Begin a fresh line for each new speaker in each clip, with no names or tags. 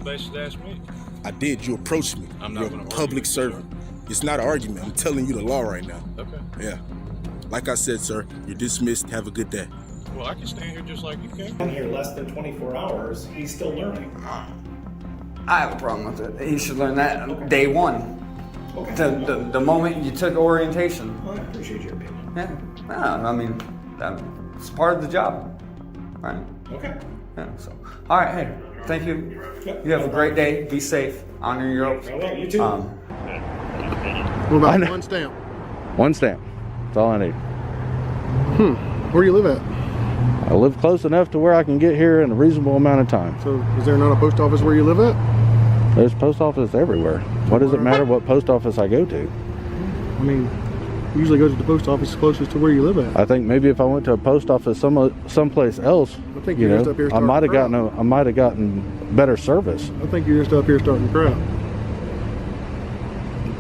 a basis to ask me.
I did. You approached me.
I'm not
You're a
gonna
public servant. It's not an argument. I'm telling you the law right now.
Okay.
Yeah. Like I said, sir, you're dismissed. Have a good day.
Well, I can stand here just like you can.
Been here less than 24 hours. He's still learning.
I have a problem with it. He should learn that day one.
Okay.
The moment you took orientation.
Well, I appreciate your opinion.
Yeah. No, I mean, it's part of the job. Right?
Okay.
Yeah, so. All right, hey, thank you.
Yep.
You have a great day. Be safe. Honor your oath.
Oh, well, you too.
What about one stamp?
One stamp. That's all I need.
Where do you live at?
I live close enough to where I can get here in a reasonable amount of time.
So is there not a post office where you live at?
There's post office everywhere. What does it matter what post office I go to?
I mean, usually go to the post office closest to where you live at.
I think maybe if I went to a post office someplace else,
I think you're just up here
I
starting
might have
crap.
gotten better service.
I think you're just up here starting crap.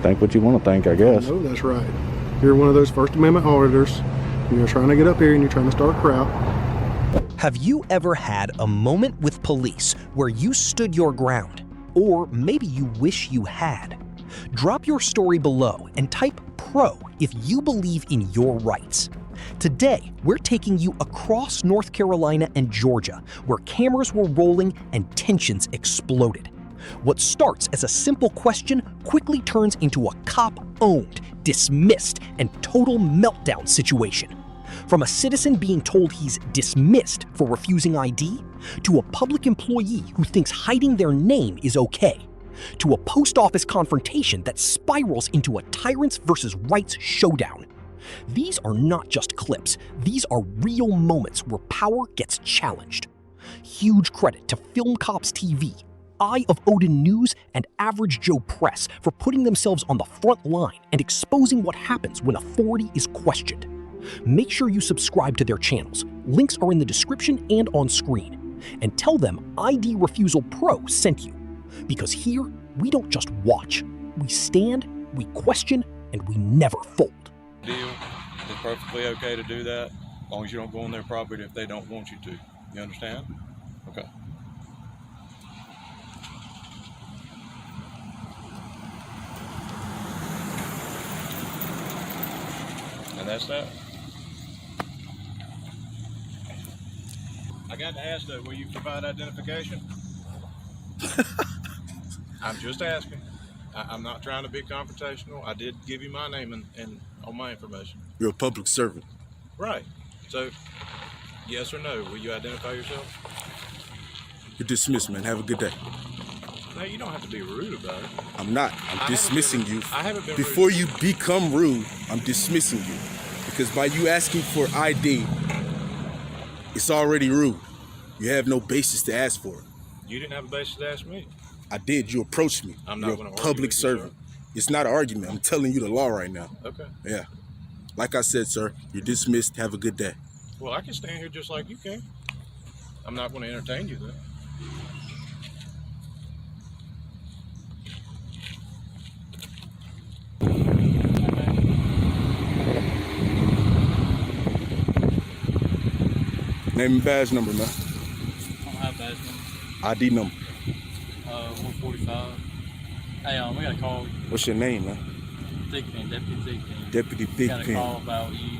Think what you want to think, I guess.
No, that's right. You're one of those First Amendment auditors. You're trying to get up here and you're trying to start crap.
Have you ever had a moment with police where you stood your ground? Or maybe you wish you had? Drop your story below and type PRO if you believe in your rights. Today, we're taking you across North Carolina and Georgia, where cameras were rolling and tensions exploded. What starts as a simple question quickly turns into a cop-owned, dismissed, and total meltdown situation. From a citizen being told he's dismissed for refusing ID, to a public employee who thinks hiding their name is okay, to a post office confrontation that spirals into a tyrants versus rights showdown. These are not just clips, these are real moments where power gets challenged. Huge credit to Film Cops TV, Eye of Odin News, and Average Joe Press for putting themselves on the front line and exposing what happens when authority is questioned. Make sure you subscribe to their channels. Links are in the description and on screen. And tell them ID Refusal Pro sent you. Because here, we don't just watch. We stand, we question, and we never fold.
Deal. It's perfectly okay to do that, as long as you don't go on their property if they don't want you to. You understand? Okay. And that's that. I got to ask though, will you provide identification? I'm just asking. I'm not trying to be confrontational. I did give you my name and all my information.
You're a public servant.
Right. So, yes or no, will you identify yourself?
You're dismissed, man. Have a good day.
No, you don't have to be rude about it.
I'm not. I'm dismissing you.
I haven't been
Before
rude.
you become rude, I'm dismissing you. Because by you asking for ID, it's already rude. You have no basis to ask for it.
You didn't have a basis to ask me.
I did. You approached me.
I'm not
You're
gonna
a
argue
public
with you, sir.
servant. It's not an argument. I'm telling you the law right now.
Okay.
Yeah. Like I said, sir, you're dismissed. Have a good day.
Well, I can stand here just like you can. I'm not going to entertain you though.
Name and badge number, man.
I don't have badge number.
ID number.
145. Hey, we got a call.
What's your name, man?
Thigpen, Deputy Thigpen.
Deputy
Got a
Thigpen.
call about you.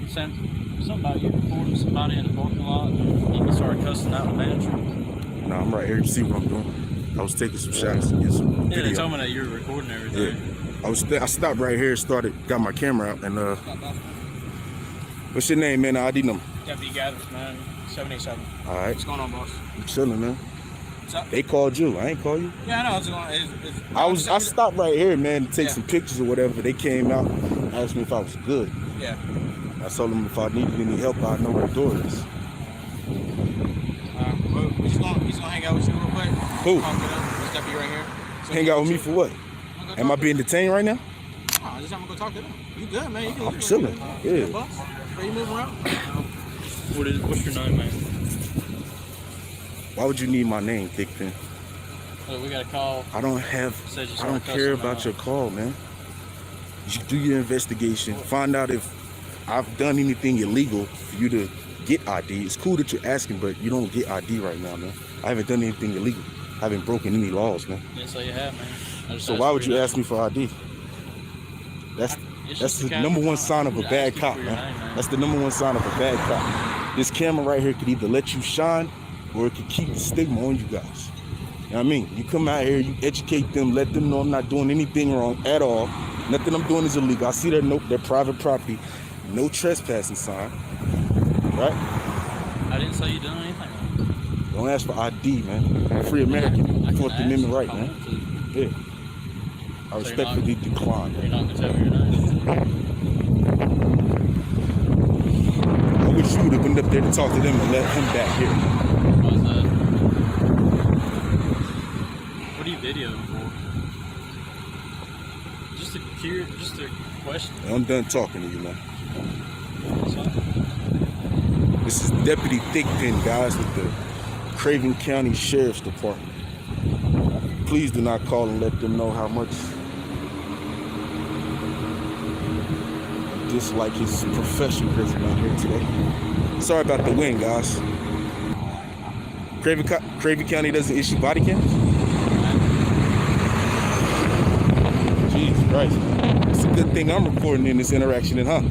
Something about you recording somebody in the parking lot. And you started cussing out the manager.
No, I'm right here. You see what I'm doing? I was taking some shots and get some
Yeah, they
video.
told me that you were recording everything.
Yeah. I stopped right here, got my camera out, and what's your name, man? ID number.
Deputy Gathers, man. 787.
All right.
What's going on, boss?
I'm chilling, man.
What's up?
They called you. I ain't call you.
Yeah, I know. It's going.
I stopped right here, man, to take
Yeah.
some pictures or whatever. They came out, asked me if I was good.
Yeah.
I told them if I needed any help, I know where the door is.
Well, he's gonna hang out with you real quick.
Who?
Talk to them. This deputy right here. So
Hang out with me for what? Am I being detained right now?
Oh, just I'm gonna go talk to them. You good, man? You good?
I'm chilling.
Yeah.
Yeah.
Boss? Where you moving around? What's your name, man?
Why would you need my name, Thigpen?
We got a call.
I don't care about your call, man. You do your investigation. Find out if I've done anything illegal for you to get ID. It's cool that you're asking, but you don't get ID right now, man. I haven't done anything illegal. I haven't broken any laws, man.
Didn't say you have, man. I just
So
asked
why
for
would
your
you
name.
ask me for ID? That's
just
the
a
number one
casual
sign of a
comment.
bad
Asking
cop,
for your
man.
name, man.
That's the number one sign of a bad cop. This camera right here could either let you shine or it could keep the stigma on you guys. You know what I mean? You come out here, you educate them, let them know I'm not doing anything wrong at all. Nothing I'm doing is illegal. I see their private property, no trespassing sign, right?
I didn't say you done anything wrong.
Don't ask for ID, man. Free American,
I can
Fourth
ask
Amendment right,
if I
man.
want to.
Yeah. I respectfully decline.
You're not gonna tell me your name.
I wish you would have been up there to talk to them and let him back here.
What was that? What are you videoing for? Just a question.
I'm done talking to you, man.
That's fine.
This is Deputy Thickpin, guys, with the Craven County Sheriff's Department. Please do not call and let them know how much you dislike his professionalism out here today. Sorry about the wind, guys. Craven County doesn't issue body cams? Jeez Christ. It's a good thing I'm recording in this interaction, huh?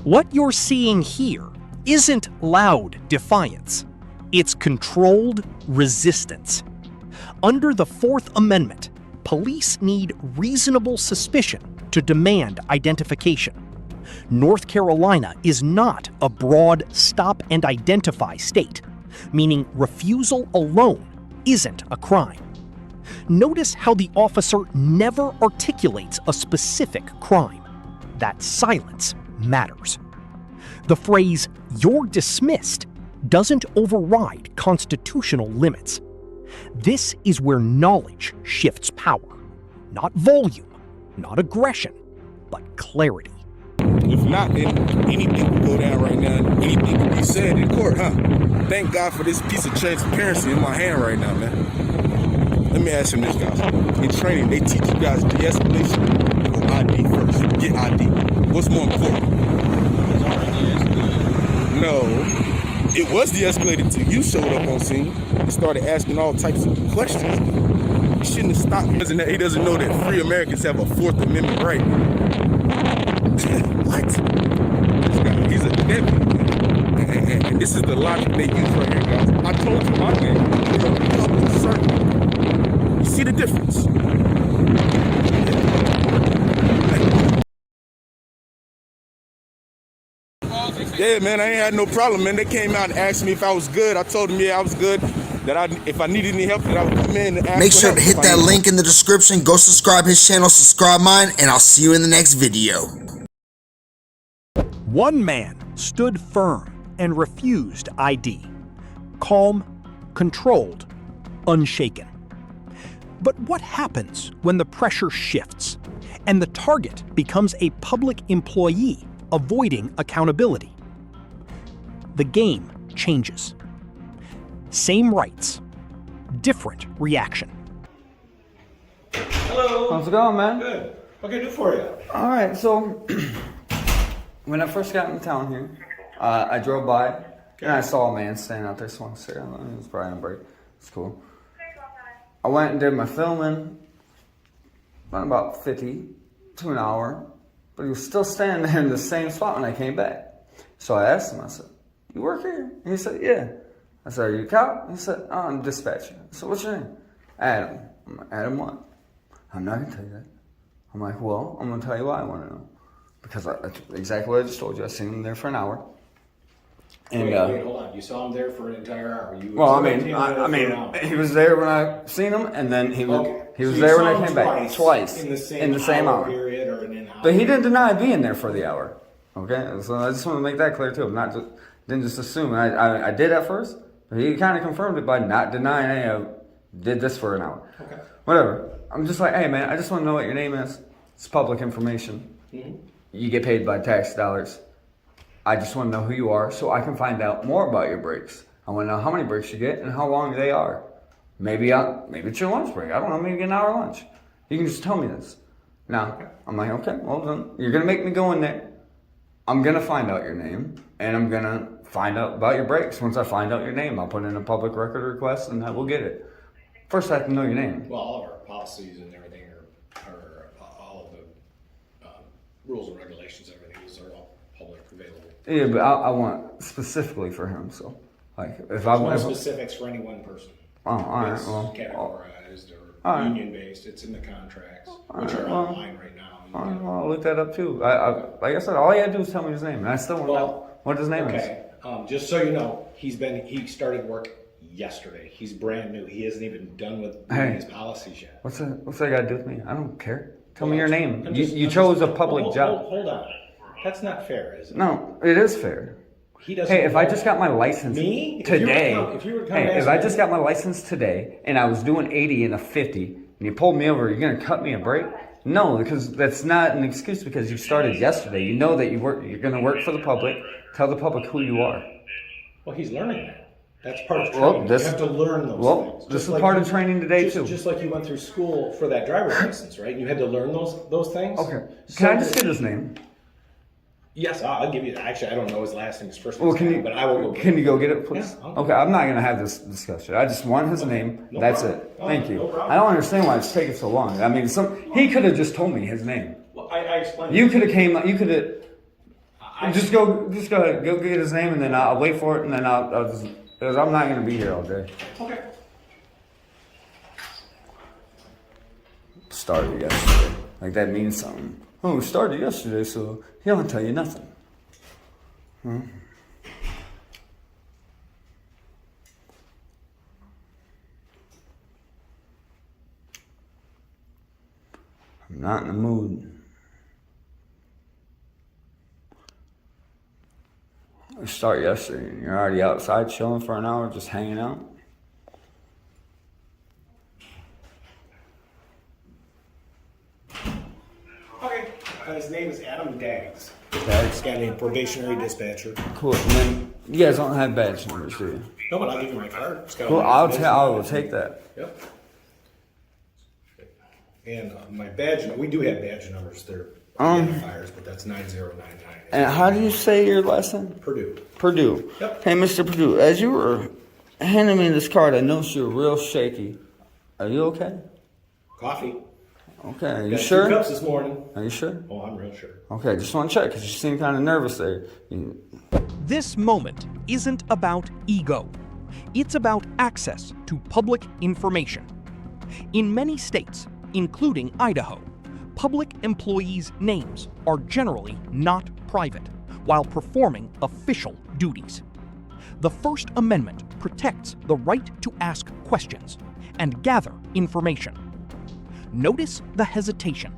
What you're seeing here isn't loud defiance. It's controlled resistance. Under the Fourth Amendment, police need reasonable suspicion to demand identification. North Carolina is not a broad stop and identify state, meaning refusal alone isn't a crime. Notice how the officer never articulates a specific crime. That silence matters. The phrase, "you're dismissed," doesn't override constitutional limits. This is where knowledge shifts power. Not volume, not aggression, but clarity.
If not, then anything could go down right now. Anything could be said in court, huh? Thank God for this piece of transparency in my hand right now, man. Let me ask him this, guys. In training, they teach you guys de-escalation. You go ID first. Get ID. What's more important? No. It was de-escalated until you showed up on scene and started asking all types of questions. You shouldn't have stopped. He doesn't know that free Americans have a Fourth Amendment right. What? This guy, he's a deputy. And this is the logic they use right here, guys. I told you my name. You're a public servant. You see the difference? Yeah, man, I ain't had no problem, man. They came out and asked me if I was good. I told them, yeah, I was good. That if I needed any help, that I would come in and ask.
Make sure to hit that link in the description. Go subscribe his channel, subscribe mine, and I'll see you in the next video.
One man stood firm and refused ID. Calm, controlled, unshaken. But what happens when the pressure shifts and the target becomes a public employee avoiding accountability? The game changes. Same rights, different reaction.
Hello. How's it going, man?
Good. What can I do for you?
All right, so when I first got in town here, I drove by and I saw a man standing out there smoking a cigarette. He was probably on break. It's cool. I went and did my filming, about 50 to an hour, but he was still standing there in the same spot when I came back. So I asked him, I said, "You work here?" And he said, "Yeah." I said, "Are you a cop?" He said, "Oh, I'm a dispatcher." So what's your name? Adam. I'm like, "Adam what?" "I'm not going to tell you that." I'm like, "Well, I'm going to tell you why I want to know." Because exactly what I just told you. I seen him there for an hour. And,
wait, hold on. You saw him there for an entire hour.
Well, I mean, he was there when I seen him, and then he was there when I came back twice in the same hour.
Period or in an hour.
But he didn't deny being there for the hour. Okay, so I just want to make that clear too. I'm not didn't just assume. I did at first, but he kind of confirmed it by not denying, "Hey, I did this for an hour."
Okay.
Whatever. I'm just like, "Hey, man, I just want to know what your name is. It's public information.
Mm-hmm.
You get paid by tax dollars. I just want to know who you are so I can find out more about your breaks. I want to know how many breaks you get and how long they are. Maybe it's your lunch break. I don't know. Maybe you get an hour lunch. You can just tell me this." Now, I'm like, "Okay, well then, you're going to make me go in there. I'm gonna find out your name, and I'm gonna find out about your brakes. Once I find out your name, I'll put in a public record request, and I will get it. First, I have to know your name.
Well, all of our policies and everything are all of the rules and regulations, everything is all public available.
Yeah, but I want specifically for him. So, like, if I
No
want
specifics for any one person.
Oh, all right.
It's
Well,
categorized or
all right.
union based. It's in the contracts, which are online right now.
all right, well, I'll look that up too. Like I said, all you had to do is tell me his name, and I still want to know what his name is.
Okay, just so you know, he started work yesterday. He's brand new. He isn't even done with doing his policies yet.
What's that got to do with me? I don't care. Tell me your name.
I'm
You chose a public job.
Hold on. That's not fair, is it?
No, it is fair.
He doesn't.
Hey, if I just got my license
Me?
today,
If
I just got my license today and I was doing 80 and a 50, and you pulled me over, you're gonna cut me a break? No, because that's not an excuse. Because you started yesterday. You know that you're gonna work for the public. Tell the public who you are.
Well, he's learning that. That's part of training. You have to learn those things.
This is part of training today too.
Just like you went through school for that driver's license, right? You had to learn those things.
Okay. Can I just get his name?
Yes, I'll give you. Actually, I don't know his last name, his first
Well,
name, but I will go.
Can you go get it, please?
Yeah,
Okay, I'm not gonna have this discussion. I just want his name.
No
That's
problem.
it. Thank you.
No problem.
I don't understand why it's taking so long. I mean, he could have just told me his name.
Well, I explained.
You could have You could have. Just go ahead, go get his name, and then I'll wait for it, and then I'll just, because I'm not gonna be here all day.
Okay.
Started yesterday. Like that means something. Oh, we started yesterday, so he don't tell you nothing. I'm not in the mood. We started yesterday, and you're already outside chilling for an hour, just hanging out.
Okay. His name is Adam Daggs.
Daggs.
Got a probationary dispatcher.
Cool. And then you guys don't have badge numbers, do you?
No, but I'll give you my card. It's got
Cool.
all my
I will take that.
Yep. And my badge, we do have badge numbers. They're identifiers, but that's 9099.
And how do you say your last name?
Purdue.
Purdue.
Yep.
Hey, Mr. Purdue, as you were handing me this card, I noticed you were real shaky. Are you okay?
Coffee.
Okay, are you
Got
sure?
2 cups this morning.
Are you sure?
Oh, I'm real sure.
Okay, just want to check because you seem kind of nervous there.
This moment isn't about ego. It's about access to public information. In many states, including Idaho, public employees' names are generally not private while performing official duties. The First Amendment protects the right to ask questions and gather information. Notice the hesitation,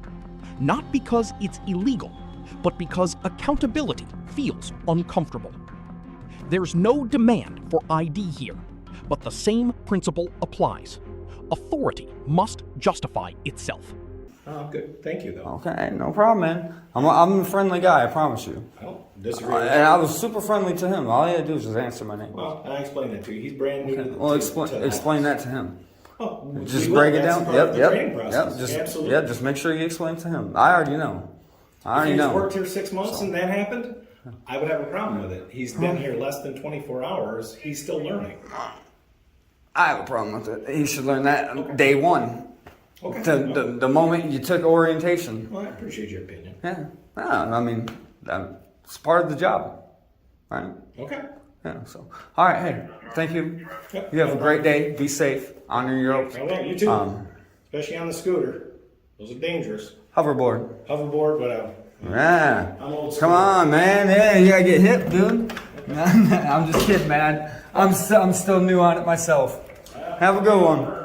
not because it's illegal, but because accountability feels uncomfortable. There's no demand for ID here, but the same principle applies. Authority must justify itself.
Oh, good. Thank you, though.
Okay, no problem, man. I'm a friendly guy, I promise you.
I don't disagree with
And I was super friendly to him. All he had to do was just answer my name.
Well, I explained that to you. He's brand new.
Okay. Well, explain that to him.
Oh,
Just
we will.
break it
That's
down.
part of the training
Yep.
process. Absolutely.
Yeah. Just make sure you explain to him. I already know.
If he's worked here 6 months and that happened, I would have a problem with it. He's been here less than 24 hours. He's still learning.
I have a problem with it. He should learn that day one.
Okay.
The moment you took orientation.
Well, I appreciate your opinion.
Yeah. I mean, it's part of the job, right?
Okay.
Yeah. So, all right. Hey, thank you.
Yep.
You have a great day. Be safe. Honor your oath.
All right, you too. Especially on the scooter. Those are dangerous.
Hoverboard.
Hoverboard, whatever.
Yeah.
I'm old school.
Come on, man. Yeah, you gotta get hip, dude. I'm just kidding, man. I'm still new on it myself. Have a good one.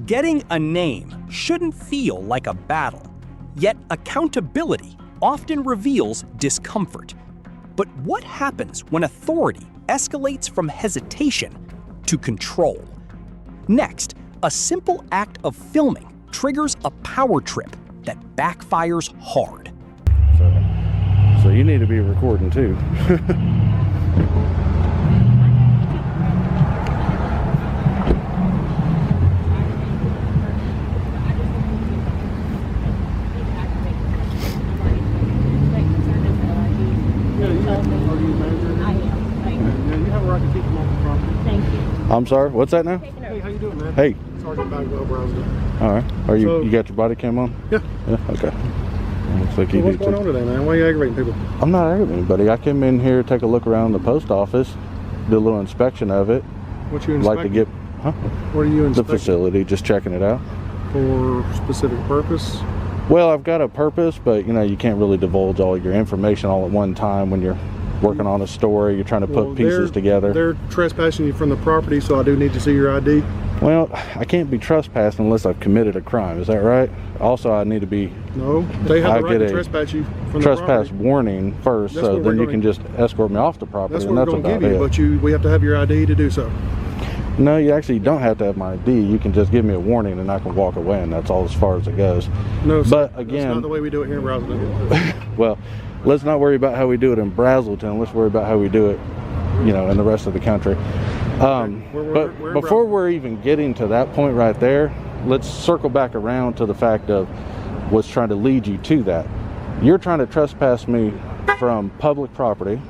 Getting a name shouldn't feel like a battle, yet accountability often reveals discomfort. But what happens when authority escalates from hesitation to control? Next, a simple act of filming triggers a power trip that backfires hard.
So you need to be recording too. I'm sorry, what's that now?
Hey, how you doing, man?
Hey.
Sergeant Bagwell, Braselton.
All right. Are you
So-
you got your body cam on?
Yeah.
Yeah. Okay. Looks like
So
you
what's
do
going on
too.
today, man? Why are you aggravating people?
I'm not aggravating anybody. I came in here, take a look around the post office, do a little inspection of it.
What you
Like
inspecting?
to get, huh?
What are you
The
inspecting?
facility, just checking it out.
For specific purpose?
Well, I've got a purpose, but you know, you can't really divulge all your information all at one time when you're working on a story. You're trying to put pieces together.
They're trespassing you from the property, so I do need to see your ID.
Well, I can't be trespassing unless I've committed a crime. Is that right? Also, I need to be
No, they have
I
the right
get
to
a
trespass you from the
trespass
property.
warning first,
That's
so
what we're
then you
gonna-
can just escort me off the property,
That's
and
what
that's
we're going to
about
give you,
it.
but we have to have your ID to do so.
No, you actually don't have to have my ID. You can just give me a warning, and I can walk away, and that's all as far as it goes.
No, sir.
But
That's
again,
not the way we do it here in Braselton.
well, let's not worry about how we do it in Braselton. Let's worry about how we do it, you know, in the rest of the country. But
we're
before
Braselton.
we're even getting to that point right there, let's circle back around to the fact of what's trying to lead you to that. You're trying to trespass me from public property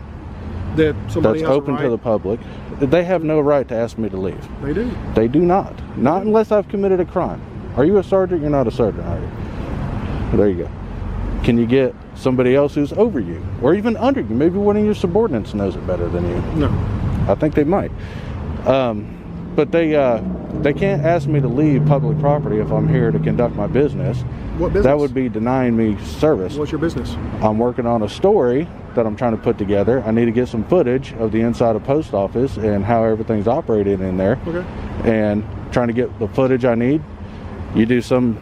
That somebody
that's
has
open
a right.
to the public. They have no right to ask me to leave.
They do.
They do not. Not unless I've committed a crime. Are you a sergeant? You're not a sergeant, are you? There you go. Can you get somebody else who's over you or even under you? Maybe one of your subordinates knows it better than you.
No.
I think they might. But they can't ask me to leave public property if I'm here to conduct my business.
What business?
That would be denying me service.
What's your business?
I'm working on a story that I'm trying to put together. I need to get some footage of the inside of post office and how everything's operated in there.
Okay.
And trying to get the footage I need. You do some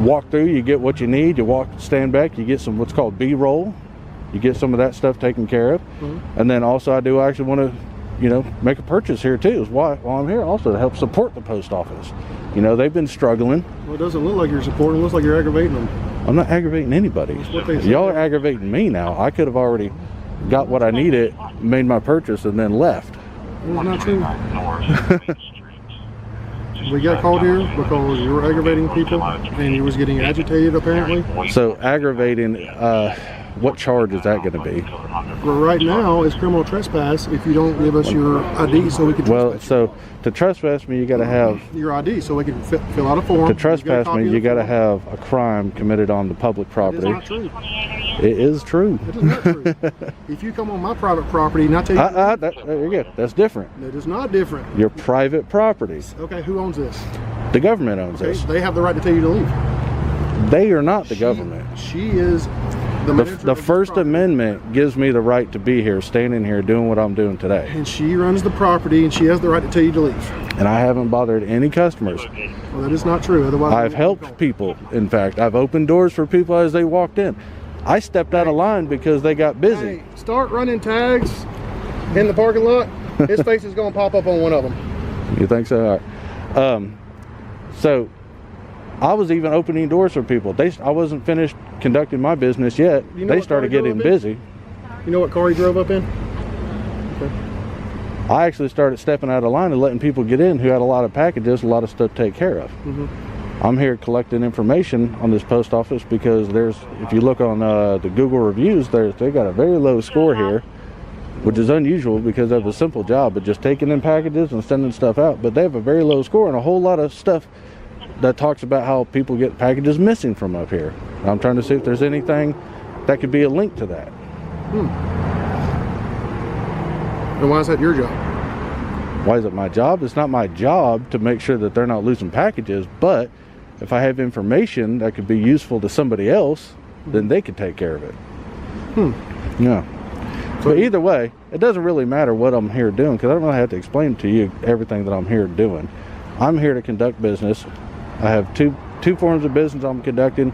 walk through, you get what you need, you stand back, you get some what's called B-roll. You get some of that stuff taken care of.
Mm-hmm.
And then also I do actually want to, you know, make a purchase here too. Is why while I'm here also to help support the post office. You know, they've been struggling.
Well, it doesn't look like you're supporting. It looks like you're aggravating them.
I'm not aggravating anybody.
what they say.
Y'all are aggravating me now. I could have already got what I needed, made my purchase, and then left.
Well, it's not true. We got called here because you were aggravating people and you was getting agitated apparently.
So aggravating, what charge is that going to be?
Well, right now it's criminal trespass if you don't give us your ID so we can
Well,
trespass
so to trespass me, you got to have,
you. Your ID so we can fill out a form.
to trespass me, you got to
have.
have a crime committed on the public
It's
property.
not true.
It is true.
It is not true. If you come on my private property and I tell you
There you go. That's different.
it is not different.
Your private property.
Okay, who owns this?
The government owns
Okay,
this.
they have the right to tell you to leave.
They are not the government.
She is the manager
The
of this
First
property.
Amendment gives me the right to be here, standing here, doing what I'm doing today.
And she runs the property and she has the right to tell you to leave.
And I haven't bothered any customers.
Well, that is not true. Otherwise,
I've helped people. In fact, I've opened doors for people as they walked in. I stepped out of line because they got busy.
Hey, start running tags in the parking lot. His face is going to pop up on one of them.
You think so? All right. So I was even opening doors for people. I wasn't finished conducting my business yet.
You know
They
what
started
car he
getting
drove in?
busy.
You know what car he drove up in?
I actually started stepping out of line and letting people get in who had a lot of packages, a lot of stuff to take care of.
Mm-hmm.
I'm here collecting information on this post office because if you look on the Google reviews, they got a very low score here, which is unusual because they have a simple job of just taking in packages and sending stuff out. But they have a very low score and a whole lot of stuff that talks about how people get packages missing from up here. I'm trying to see if there's anything that could be a link to that.
And why is that your job?
Why is it my job? It's not my job to make sure that they're not losing packages, but if I have information that could be useful to somebody else, then they could take care of it. Yeah. But either way, it doesn't really matter what I'm here doing because I don't really have to explain to you everything that I'm here doing. I'm here to conduct business. I have two forms of business I'm conducting.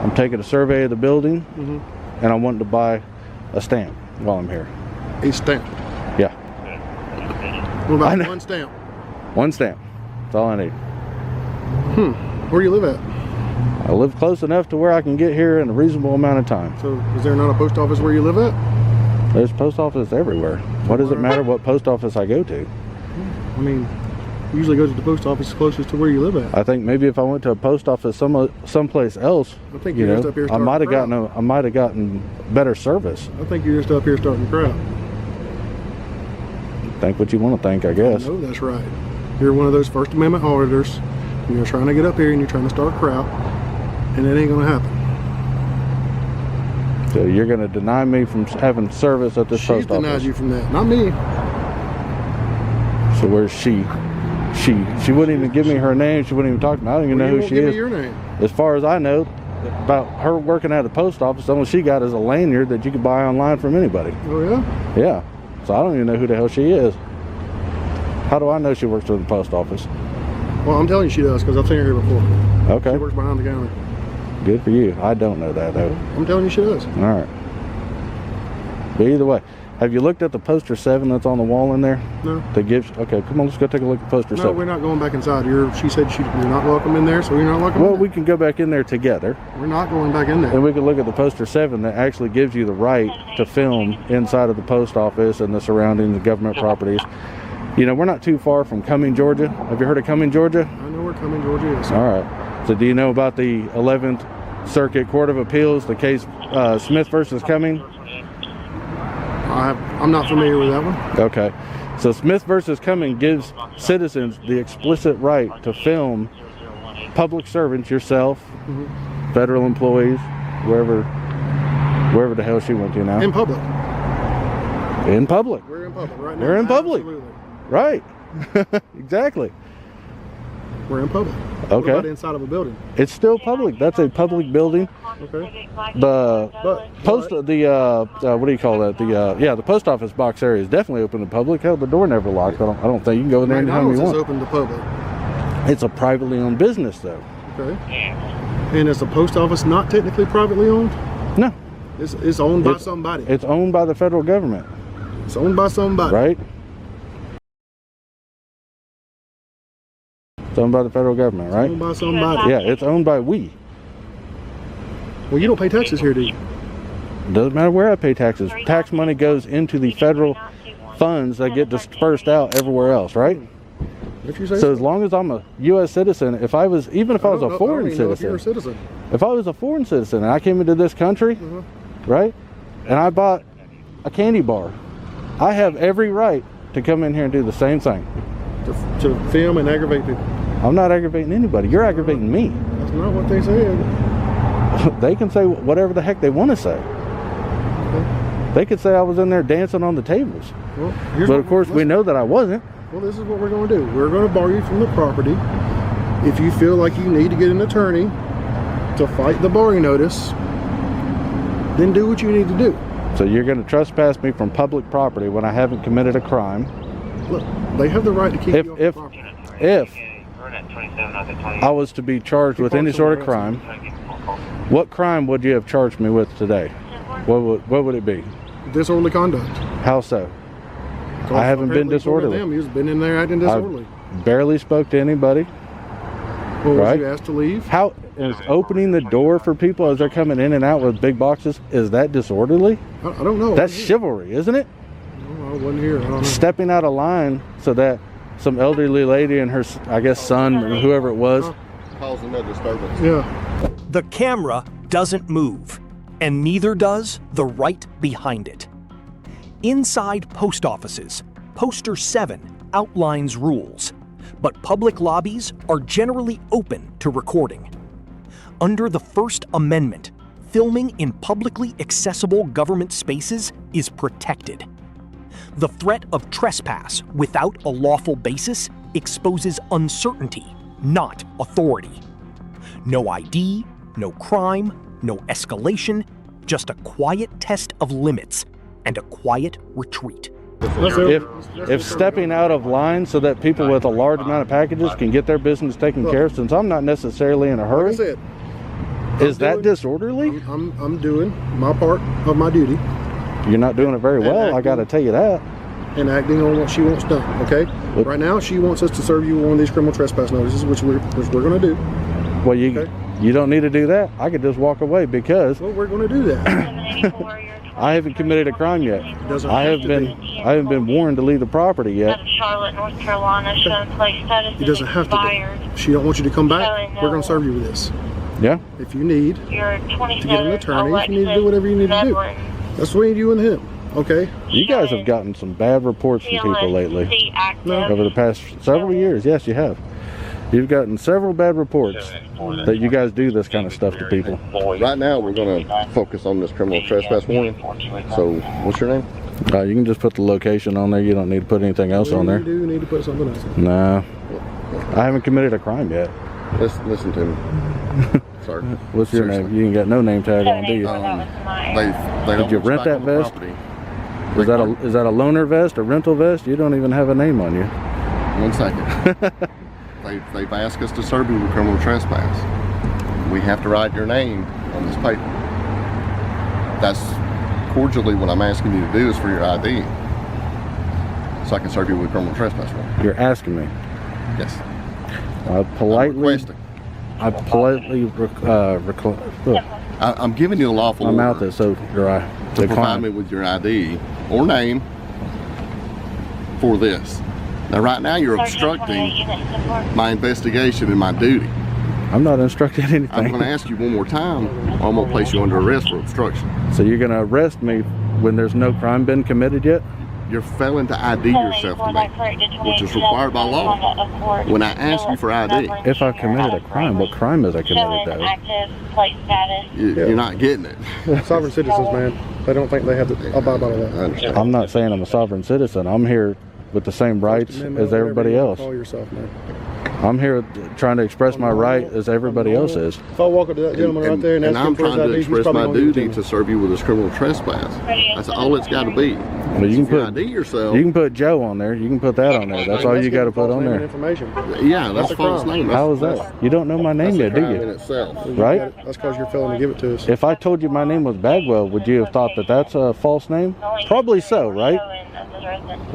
I'm taking a survey of the building, and I'm wanting to buy a stamp while I'm here.
A stamp.
Yeah.
What
I
about
know.
one stamp?
One stamp. That's all I need.
Where do you live at?
I live close enough to where I can get here in a reasonable amount of time.
So is there not a post office where you live at?
There's post office everywhere. What does it matter what post office I go to?
I mean, you usually go to the post office closest to where you live at.
I think maybe if I went to a post office someplace else,
I think you're just up here
I
starting
might have
a crowd.
gotten better service.
I think you're just up here starting a crowd.
Think what you want to think, I guess.
No, that's right. You're one of those First Amendment auditors. You're trying to get up here and you're trying to start crap, and it ain't going to happen.
So you're going to deny me from having service at this
She's
post office?
denied you from that, not me.
So where's she? She wouldn't even give me her name. She wouldn't even talk to me. I don't even know who she
Give
is.
me your name.
As far as I know, about her working at a post office, all she got is a lanyard that you can buy online from anybody.
Oh yeah?
Yeah. So I don't even know who the hell she is. How do I know she works for the post office?
Well, I'm telling you she does, because I've seen her here before.
Okay.
She works behind the counter.
Good for you. I don't know that though.
I'm telling you she does.
All right. But either way, have you looked at the poster 7 that's on the wall in there?
No.
That gives. Okay, come on, let's go take a look at poster 7.
No, we're not going back inside. She said you're not welcome in there, so you're not welcome
Well,
in
we
there.
can go back in there together.
We're not going back in there.
And we can look at the poster 7 that actually gives you the right to film inside of the post office and the surrounding the government properties. You know, we're not too far from Cumming, Georgia. Have you heard of Cumming, Georgia?
I know where Cumming, Georgia is.
All right. So do you know about the 11th Circuit Court of Appeals, the case Smith versus Cumming?
I'm not familiar with that one.
Okay. So Smith versus Cumming gives citizens the explicit right to film public servants, yourself, federal employees, wherever the hell she went to now.
In public.
In public.
We're in public right now.
We're in public.
Absolutely.
Right. Exactly.
We're in public.
Okay.
What about inside of a building?
It's still public. That's a public building.
Okay.
The post, what do you call that? The post office box area is definitely open to public. Hell, the door never locked. I don't think you can go in there anytime you
McDonald's is
want.
open to public.
It's a privately owned business, though.
Okay. And is the post office not technically privately owned?
No.
It's owned by somebody.
It's owned by the federal government.
It's owned by somebody.
Right? It's owned by the federal government, right?
It's owned by somebody.
Yeah, it's owned by we.
Well, you don't pay taxes here, do you?
Doesn't matter where I pay taxes. Tax money goes into the federal funds that get dispersed out everywhere else, right?
If you say
So as long as I'm a U.S. citizen, if I was a foreign
If you're a
citizen,
citizen.
if I was a foreign citizen and I came into this country, right, and I bought a candy bar, I have every right to come in here and do the same thing.
To film and aggravate people.
I'm not aggravating anybody. You're aggravating me.
That's not what they said.
They can say whatever the heck they want to say. They could say I was in there dancing on the tables.
Well,
But of course, we know that I wasn't.
Well, this is what we're going to do. We're going to bar you from the property. If you feel like you need to get an attorney to fight the barring notice, then do what you need to do.
So you're going to trespass me from public property when I haven't committed a crime.
Look, they have the right to keep you off the property.
If I was to be charged with any sort of crime, what crime would you have charged me with today? What would it be?
Disorderly conduct.
How so? I haven't been disorderly.
You've been in there acting disorderly.
I barely spoke to anybody.
Well, was
right?
you asked to leave?
How is opening the door for people as they're coming in and out with big boxes? Is that disorderly?
I don't know.
That's chivalry, isn't it?
I wasn't here. I don't know.
Stepping out of line so that some elderly lady and her, I guess, son or whoever it was,
causing a disturbance.
Yeah.
The camera doesn't move, and neither does the right behind it. Inside post offices, Poster 7 outlines rules, but public lobbies are generally open to recording. Under the First Amendment, filming in publicly accessible government spaces is protected. The threat of trespass without a lawful basis exposes uncertainty, not authority. No ID, no crime, no escalation, just a quiet test of limits and a quiet retreat.
If stepping out of line so that people with a large amount of packages can get their business taken care of, since I'm not necessarily in a hurry,
Like I said,
is that disorderly?
I'm doing my part of my duty.
You're not doing it very well, I gotta tell you that.
And acting on what she wants done, okay? Right now, she wants us to serve you one of these criminal trespass notices, which we're going to do.
Well, you don't need to do that. I could just walk away because
Well, we're going to do that.
I haven't committed a crime yet. I haven't been warned to leave the property yet.
Charlotte, North Carolina, showing place status.
It doesn't have to be. She don't want you to come back. We're going to serve you with this.
Yeah.
If you need
You're
to get an attorney, if you need to do whatever you need to do. That's between you and him. Okay.
You guys have gotten some bad reports from people lately. Over the past several years. Yes, you have. You've gotten several bad reports that you guys do this kind of stuff to people.
Right now, we're going to focus on this criminal trespass warning. So, what's your name?
You can just put the location on there. You don't need to put anything else on there.
You do need to put something else on.
Nah. I haven't committed a crime yet.
Listen to me. Sorry.
What's your name? You ain't got no name tag on, do you?
They
Did you rent that vest? Is that a loaner vest, a rental vest? You don't even have a name on you.
1 second. They've asked us to serve you with criminal trespass. We have to write your name on this paper. That's cordially what I'm asking you to do is for your ID. So I can serve you with criminal trespass warrant.
You're asking me?
Yes. I'm giving you a lawful
I'm
order
out there, so you're
to provide me with your ID or name for this. Now, right now, you're obstructing my investigation and my duty.
I'm not instructing anything.
I'm going to ask you one more time, or I'm going to place you under arrest for obstruction.
So you're going to arrest me when there's no crime been committed yet?
You're failing to ID yourself to me, which is required by law. When I ask you for ID.
If I committed a crime, what crime has I committed, though?
You're not getting it.
Sovereign citizens, man. They don't think they have to abide by the law.
I'm not saying I'm a sovereign citizen. I'm here with the same rights as everybody else.
Call yourself, man.
I'm here trying to express my right as everybody else is.
If I walk up to that gentleman right there and ask
I'm
him for his
trying to
ID, he's
express
probably
my
gonna give it
duty to serve you with this criminal trespass. That's all it's got to be.
Well, you can put
ID yourself.
You can put Joe on there. You can put that on there. That's all you got to put on there.
Information.
Yeah, that's false name.
How is that? You don't know my name yet, do
In
you?
itself.
Right?
That's because you're failing to give it to us.
If I told you my name was Bagwell, would you have thought that that's a false name? Probably so, right?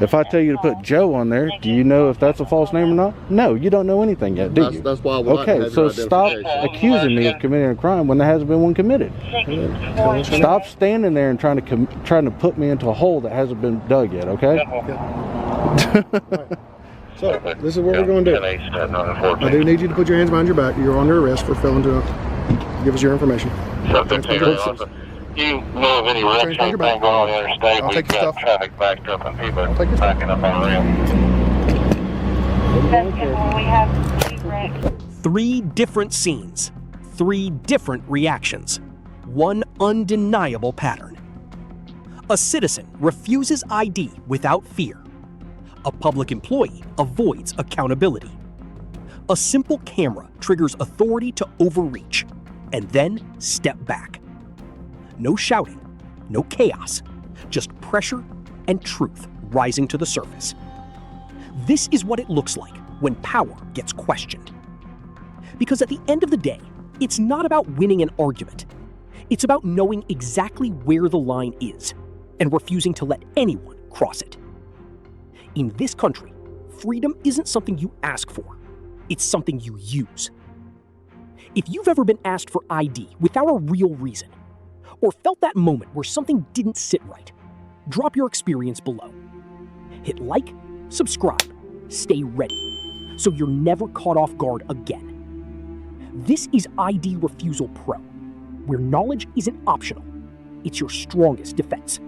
If I tell you to put Joe on there, do you know if that's a false name or not? No, you don't know anything yet, do you?
That's why I would like to
Okay,
have
so
your
stop
identification.
accusing me of committing a crime when there hasn't been one committed. Stop standing there and trying to put me into a hole that hasn't been dug yet, okay?
So, this is what we're going to do. I do need you to put your hands behind your back. You're under arrest for failing to give us your information.
You know of any wrecks or anything going on the interstate? We've got traffic backed up and people backing up on the rim.
3 different scenes, 3 different reactions, 1 undeniable pattern. A citizen refuses ID without fear. A public employee avoids accountability. A simple camera triggers authority to overreach, and then step back. No shouting, no chaos, just pressure and truth rising to the surface. This is what it looks like when power gets questioned. Because at the end of the day, it's not about winning an argument. It's about knowing exactly where the line is and refusing to let anyone cross it. In this country, freedom isn't something you ask for. It's something you use. If you've ever been asked for ID without a real reason, or felt that moment where something didn't sit right, drop your experience below. Hit like, subscribe, stay ready, so you're never caught off guard again. This is ID Refusal Pro, where knowledge isn't optional, it's your strongest defense.